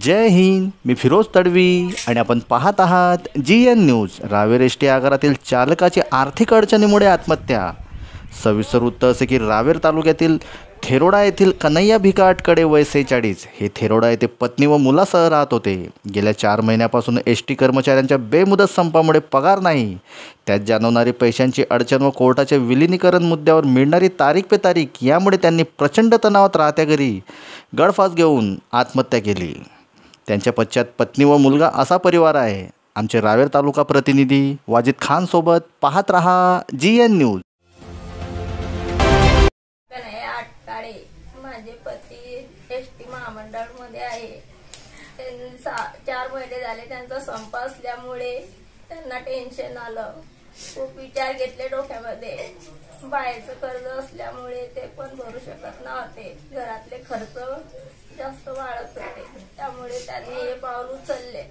जय हिंद, मी फिरोज तडवी आणि आपण पाहत आहात GN न्यूज। रावेर एसटी आगारातील चालकाची आर्थिक अडचणीमुळे आत्महत्या। सविस्तर वृत्त असे की रावेर तालुक्यातील थेरोडा येथील कन्हैया भिकाटकडे वय 46 हे थेरोडा येथे पत्नी व मुलासह राहत होते। गेल्या 4 महिन्यापासून एसटी कर्मचाऱ्यांच्या बेमुदत संपामुळे पगार नाही, त्यात जाणवणारी पैशांची अडचण व कोर्टाचे विलीनीकरण मुद्द्यावर मिळणारी तारीख पे तारीख यामुळे त्यांनी प्रचंड तणावात राहत्या घरी गळफास घेऊन आत्महत्या केली। त्यांच्या पश्चात पत्नी व मुलगा असा परिवार आहे। आमचे रावेर तालुका प्रतिनिधी वाजिद खान सोबत पाहत रहा GN न्यूज। माझे पती एसटी महामंडळ मध्ये आहे। 4 महिने झाले त्यांचा संप असल्यामुळे त्यांना टेन्शन आलं, खूप विचार घेतले डोक्यामध्ये। बाहेरचं कर्ज असल्यामुळे ते पण भरू शकत नव्हते, घरातले खर्च जास्त वाढत होते, त्यामुळे त्यांनी हे पाऊल उचलले।